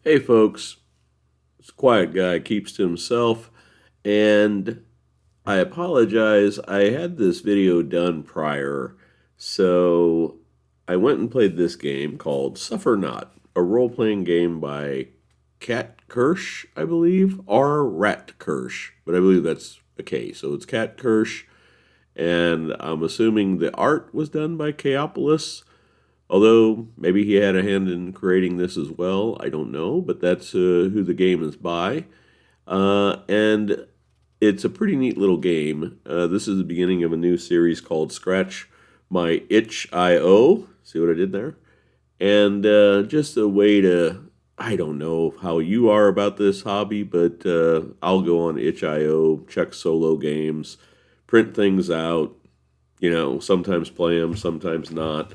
Hey folks, this quiet guy keeps to himself, and I apologize. I had this video done prior, so I went and played this game called Suffer Not, a role playing game by Katt Kirsch, I believe, or Rat Kirsch, but I believe that's a K, so it's Katt Kirsch, and I'm assuming the art was done by Chaoclypse. Although maybe he had a hand in creating this as well, I don't know, but that's who the game is by. And it's a pretty neat little game. This is the beginning of a new series called Scratch My Itch.io. See what I did there? And just a way to, I don't know how you are about this hobby, but I'll go on itch.io, check solo games, print things out, sometimes play them, sometimes not.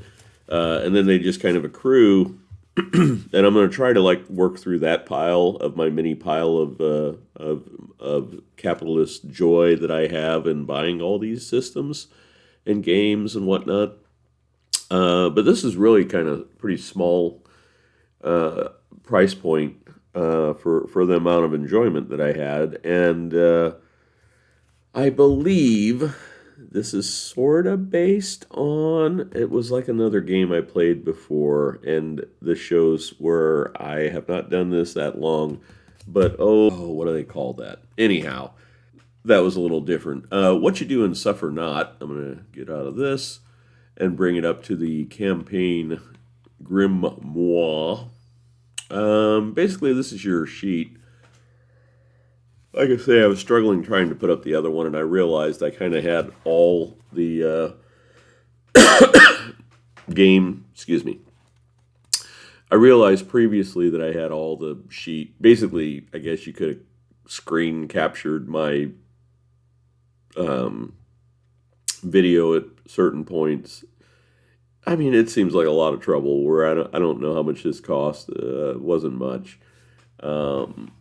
And then they just kind of accrue. And I'm going to try to work through that pile of my mini pile of capitalist joy that I have in buying all these systems and games and whatnot. But this is really kind of pretty small price point for the amount of enjoyment that I had, and I believe this is sort of based on, it was like another game I played before, and this shows where I have not done this that long, but what do they call that? Anyhow, that was a little different. What you do in Suffer Not, I'm going to get out of this and bring it up to the campaign grimoire. Basically, this is your sheet. Like I say, I was struggling trying to put up the other one, and I realized I kind of had all the game. Excuse me. I realized previously that I had all the sheet. Basically, I guess you could have screen captured my video at certain points. I mean, it seems like a lot of trouble. Where I don't know how much this cost. It wasn't much. Um,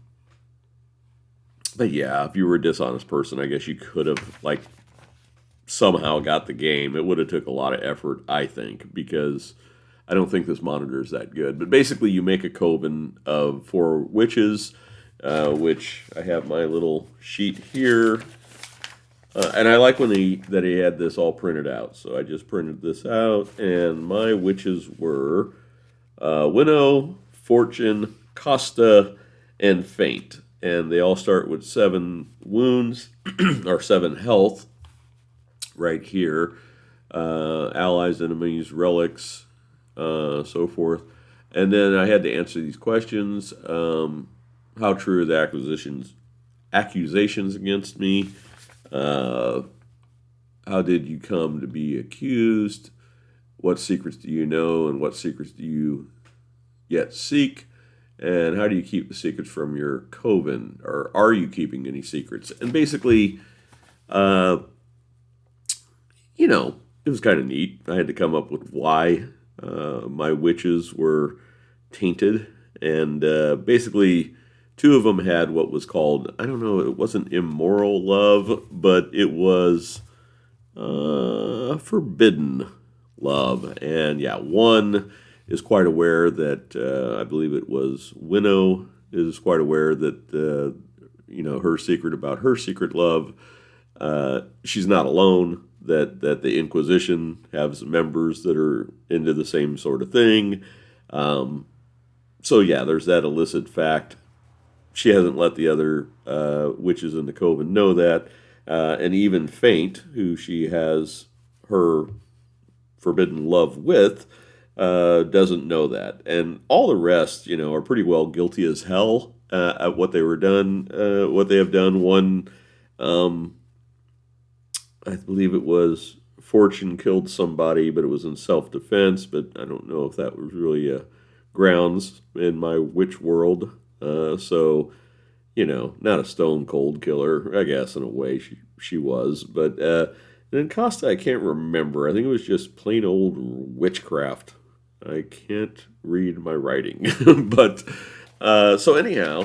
but yeah, if you were a dishonest person, I guess you could have somehow got the game. It would have took a lot of effort, I think, because I don't think this monitor is that good. But basically, you make a coven of four witches, which I have my little sheet here. And I like that he had this all printed out. So I just printed this out, and my witches were Winnow, Fortune, Costa, and Faint. And they all start with 7 wounds, or 7 health, right here. Allies, enemies, relics, so forth. And then I had to answer these questions. How true are the accusations against me? How did you come to be accused? What secrets do you know, and what secrets do you yet seek? And how do you keep the secrets from your coven? Or are you keeping any secrets? And basically, uh, it was kind of neat. I had to come up with why my witches were tainted. And basically, 2 of them had what was called, I don't know, it wasn't immoral love, but it was forbidden love. And yeah, one is quite aware that, I believe it was Winnow, is quite aware that, her secret about her secret love. She's not alone. That the Inquisition has members that are into the same sort of thing. So yeah, there's that illicit fact. She hasn't let the other witches in the coven know that, and even Faint, who she has her forbidden love with, doesn't know that, and all the rest, are pretty well guilty as hell at what what they have done. One, I believe it was Fortune killed somebody, but it was in self-defense. But I don't know if that was really grounds in my witch world. So, not a stone cold killer. I guess in a way she was, but then Costa, I can't remember. I think it was just plain old witchcraft. I can't read my writing, but so anyhow,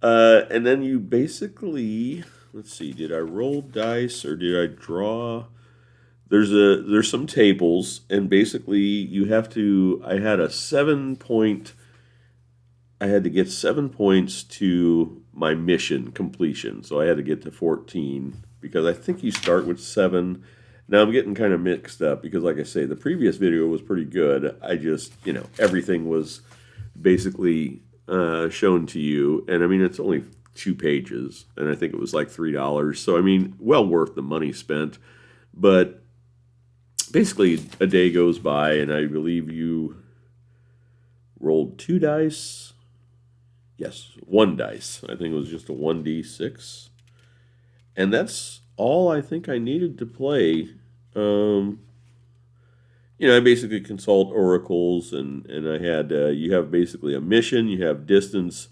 and then you basically, let's see, did I roll dice or did I draw? There's some tables, and basically you have to. I had a 7 point I had to get 7 points to my mission completion. So I had to get to 14 because I think you start with 7. Now I'm getting kind of mixed up because, like I say, the previous video was pretty good. I just, everything was basically shown to you. And I mean, it's only 2 pages, and I think it was like $3. So, I mean, well worth the money spent. But basically, a day goes by, and I believe you rolled 2 dice. Yes, 1 dice. I think it was just a 1d6. And that's all I think I needed to play. I basically consult oracles, and I had, you have basically a mission, you have distance,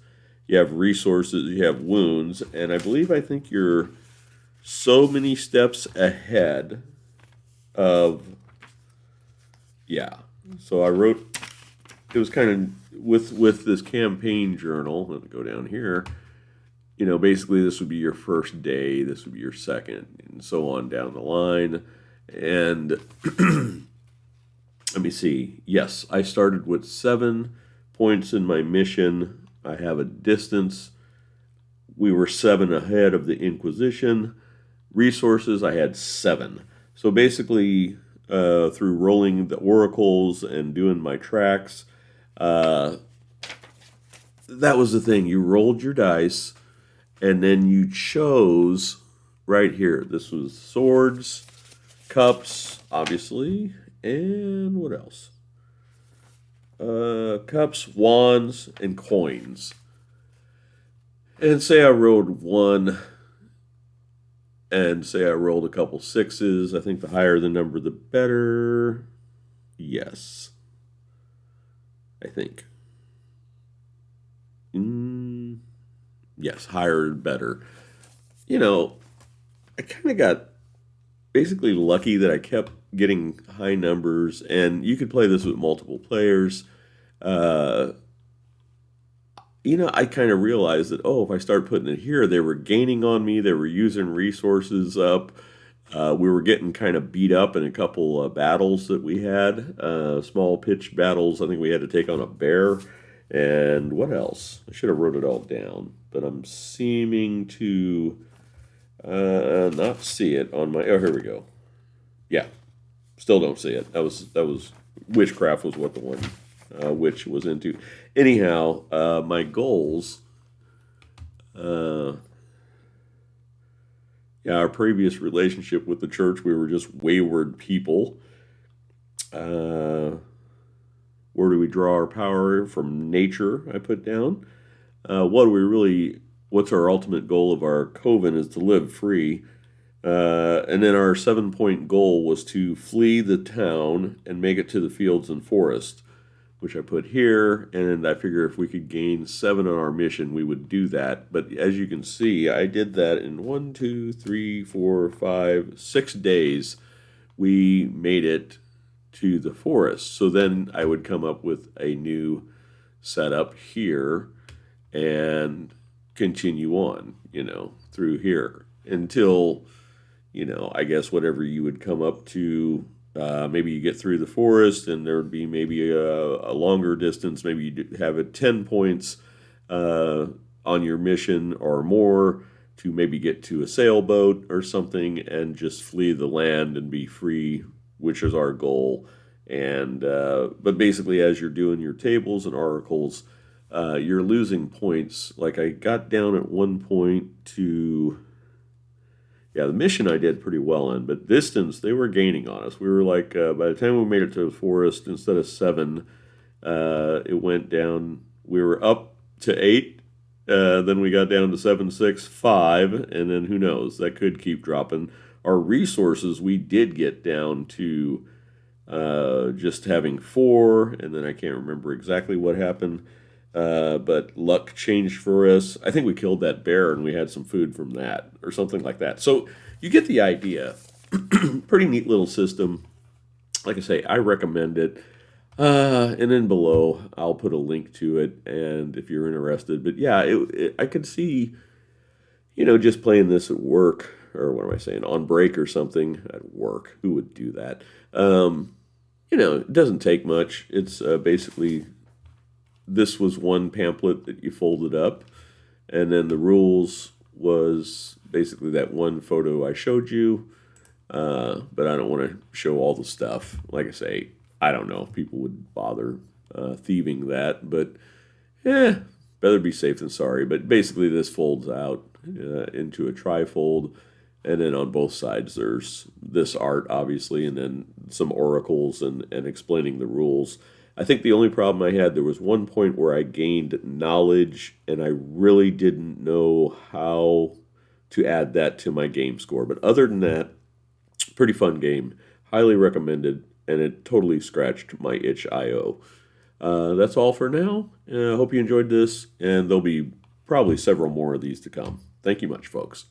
you have resources, you have wounds, and I think you're so many steps ahead of, yeah. So I wrote, it was kind of, with this campaign journal, let me go down here, basically this would be your first day, this would be your second, and so on down the line. And let me see. Yes, I started with 7 points in my mission. I have a distance. We were 7 ahead of the Inquisition. Resources, I had 7. So basically, through rolling the oracles and doing my tracks, that was the thing. You rolled your dice, and then you chose right here. This was swords, cups, obviously, and what else? Cups, wands, and coins. And say I rolled 1, and say I rolled a couple 6s. I think the higher the number, the better. Yes. I think. Yes, higher better. I kind of got basically lucky that I kept getting high numbers, and you could play this with multiple players. I kind of realized that, if I start putting it here, they were gaining on me. They were using resources up. We were getting kind of beat up in a couple battles that we had, small pitched battles. I think we had to take on a bear. And what else? I should have wrote it all down, but I'm seeming to not see it on my. Oh, here we go. Yeah, still don't see it. That was witchcraft was what the one witch was into. Anyhow, my goals. Our previous relationship with the church, we were just wayward people. Where do we draw our power from? Nature, I put down. What's our ultimate goal of our coven is to live free. And then our 7-point goal was to flee the town and make it to the fields and forest, which I put here. And I figure if we could gain 7 on our mission, we would do that. But as you can see, I did that in 1, 2, 3, 4, 5, 6 days. We made it to the forest. So then I would come up with a new setup here and continue on, through here until, I guess whatever you would come up to, maybe you get through the forest and there would be maybe a longer distance. Maybe you have it 10 points on your mission or more to maybe get to a sailboat or something and just flee the land and be free, which is our goal. And but basically, as you're doing your tables and oracles, you're losing points. Like I got down at one point to, the mission I did pretty well in, but distance, they were gaining on us. We were like, by the time we made it to the forest, instead of 7, it went down. We were up to 8. Then we got down to 7, 6, 5, and then who knows? That could keep dropping. Our resources, we did get down to just having 4, and then I can't remember exactly what happened. But luck changed for us. I think we killed that bear and we had some food from that or something like that. So you get the idea. Pretty neat little system. Like I say, I recommend it. And then below, I'll put a link to it, and if you're interested. But yeah, I could see, just playing this at work, or what am I saying, on break or something at work. Who would do that? It doesn't take much. It's basically this was one pamphlet that you folded up, and then the rules was basically that one photo I showed you. But I don't want to show all the stuff. Like I say, I don't know if people would bother thieving that, but better be safe than sorry. But basically, this folds out into a trifold, and then on both sides there's this art, obviously, and then some oracles and explaining the rules. I think the only problem I had, there was one point where I gained knowledge, and I really didn't know how to add that to my game score. But other than that, pretty fun game. Highly recommended, and it totally scratched my itch IO. That's all for now. I hope you enjoyed this, and there'll be probably several more of these to come. Thank you much, folks.